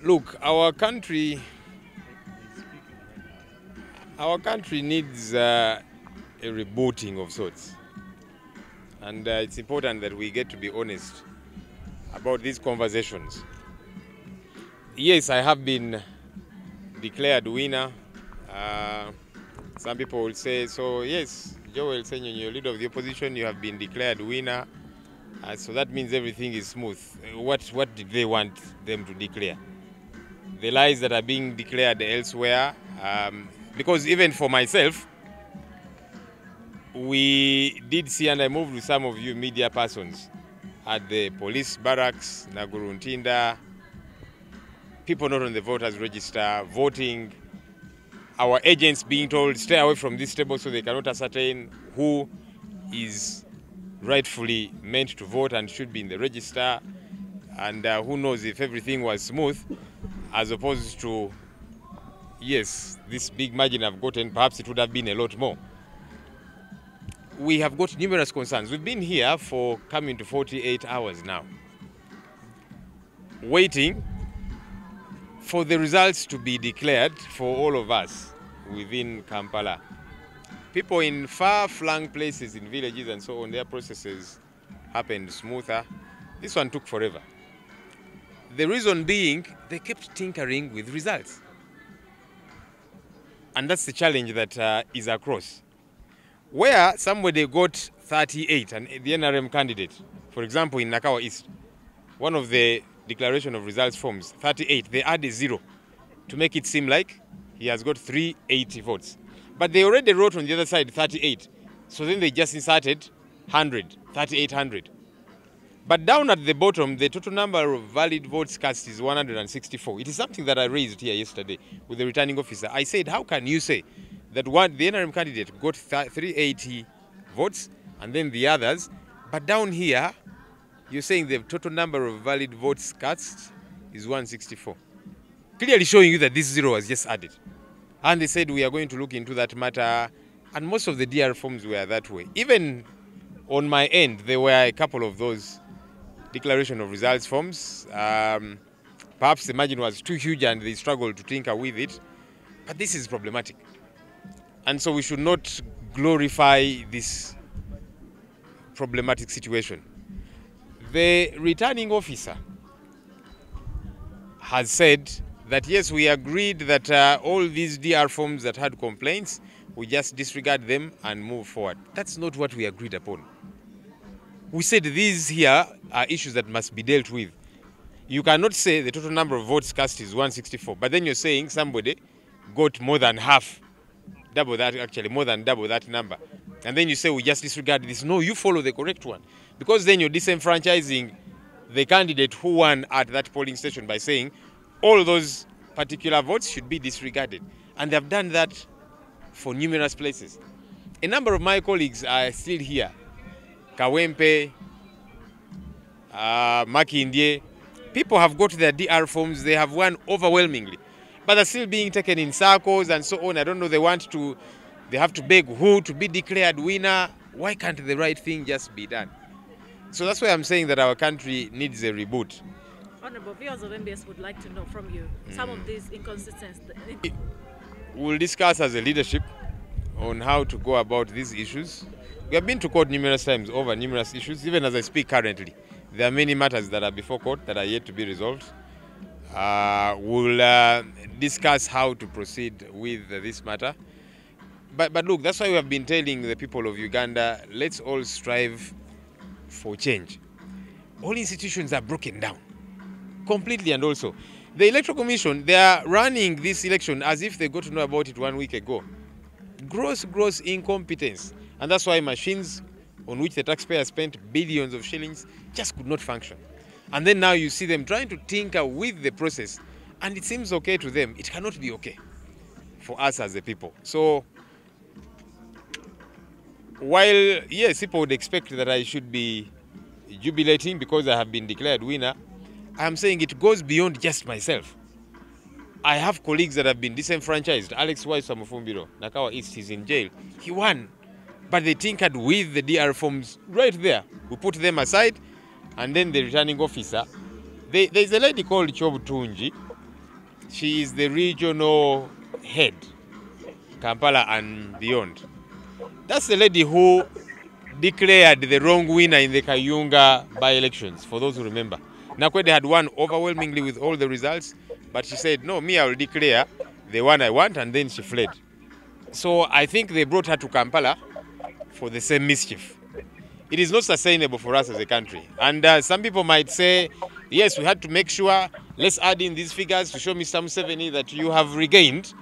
Look, our country needs a rebooting of sorts, and it's important that we get to be honest about these conversations. Yes, I have been declared winner. Some people will say, so yes, Joel Senyo, you're leader of the opposition, you have been declared winner. So that means everything is smooth. What did they want them to declare? The lies that are being declared elsewhere. Because even for myself, we did see, and I moved with some of you media persons, at the police barracks, Naguruntinda, people not on the voters register, voting, our agents being told stay away from this table so they cannot ascertain who is rightfully meant to vote and should be in the register, and who knows if everything was smooth, as opposed to, yes, this big margin I've gotten, perhaps it would have been a lot more. We have got numerous concerns. We've been here for coming to 48 hours now, waiting for the results to be declared for all of us within Kampala. People in far-flung places, in villages and so on, their processes happened smoother. This one took forever. The reason being, they kept tinkering with results. And that's the challenge that is across. Where somebody got 38, and the NRM candidate, for example, in Nakawa East, one of the declaration of results forms, 38, they add a 0 to make it seem like he has got 380 votes. But they already wrote on the other side 38. So then they just inserted 100, 3,800. But down at the bottom, the total number of valid votes cast is 164. It is something that I raised here yesterday with the returning officer. I said, how can you say that the NRM candidate got 380 votes and then the others, but down here, you're saying the total number of valid votes cast is 164. Clearly showing you that this 0 was just added. And they said we are going to look into that matter, and most of the DR forms were that way. Even on my end, there were a couple of those declaration of results forms. Perhaps the margin was too huge and they struggled to tinker with it, but this is problematic. And so we should not glorify this problematic situation. The returning officer has said that yes, we agreed that all these DR forms that had complaints, we just disregard them and move forward. That's not what we agreed upon. We said these here are issues that must be dealt with. You cannot say the total number of votes cast is 164, but then you're saying somebody got more than half, double that, actually more than double that number. And then you say we just disregard this. No, you follow the correct one. Because then you're disenfranchising the candidate who won at that polling station by saying all those particular votes should be disregarded. And they've done that for numerous places. A number of my colleagues are still here. Kawempe, Makindye. People have got their DR forms, they have won overwhelmingly. But they're still being taken in circles and so on. I don't know, they have to beg who to be declared winner. Why can't the right thing just be done? So that's why I'm saying that our country needs a reboot. Honorable, viewers of MBS would like to know from you some of these inconsistencies. We'll discuss as a leadership on how to go about these issues. We have been to court numerous times over numerous issues. Even as I speak currently, there are many matters that are before court that are yet to be resolved. We'll discuss how to proceed with this matter. But look, that's why we have been telling the people of Uganda, let's all strive for change. All institutions are broken down completely, and also the Electoral Commission, they are running this election as if they got to know about it 1 week ago. Gross incompetence. And that's why machines on which the taxpayer spent billions of shillings just could not function. And then now you see them trying to tinker with the process, and it seems okay to them. It cannot be okay for us as a people. So while, yes, people would expect that I should be jubilating because I have been declared winner, I am saying it goes beyond just myself. I have colleagues that have been disenfranchised. Alex Wise from Mufumbiro, Nakawa East, is in jail. He won, but they tinkered with the DR forms right there. We put them aside, and then the returning officer, there's a lady called Chob Tunji, She is the regional head, Kampala and beyond. That's the lady who declared the wrong winner in the Kayunga by-elections, for those who remember. Nakwede had won overwhelmingly with all the results, but she said, no, me, I will declare the one I want, and then she fled. So I think they brought her to Kampala for the same mischief. It is not sustainable for us as a country. And some people might say, yes, we had to make sure, let's add in these figures to show Mr. Museveni that you have regained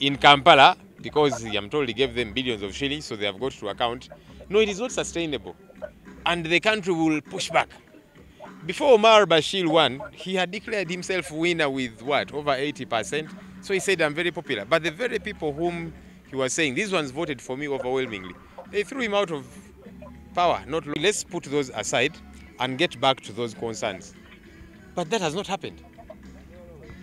in Kampala, because I'm told he gave them billions of shillings, so they have got to account. No, it is not sustainable. And the country will push back. Before Omar Bashir won, he had declared himself winner with what, over 80%. So he said, I'm very popular. But the very people whom he was saying, these ones voted for me overwhelmingly, they threw him out of power. Let's put those aside and get back to those concerns. But that has not happened.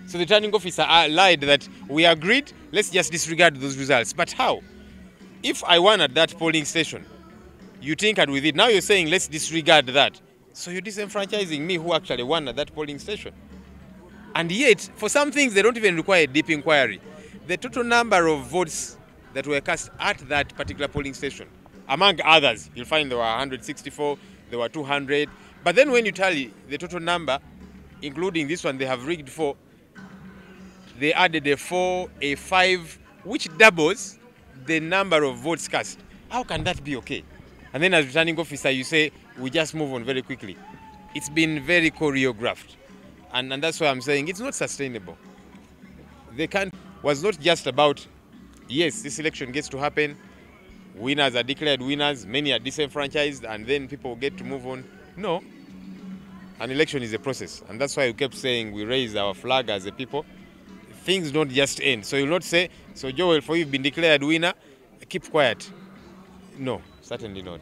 So the returning officer lied that we agreed, let's just disregard those results. But how? If I won at that polling station, you tinkered with it. Now you're saying, let's disregard that. So you're disenfranchising me who actually won at that polling station. And yet, for some things, they don't even require a deep inquiry. The total number of votes that were cast at that particular polling station, among others, you'll find there were 164, there were 200. But then when you tally the total number, including this one they have rigged for, they added a 4, a 5, which doubles the number of votes cast. How can that be okay? And then as returning officer, you say, we just move on very quickly. It's been very choreographed. And that's why I'm saying it's not sustainable. The country was not just about, yes, this election gets to happen, winners are declared winners, many are disenfranchised, and then people get to move on. No. An election is a process. And that's why we kept saying we raise our flag as a people. Things don't just end. So you'll not say, so Joel, for you've been declared winner, keep quiet. No, certainly not.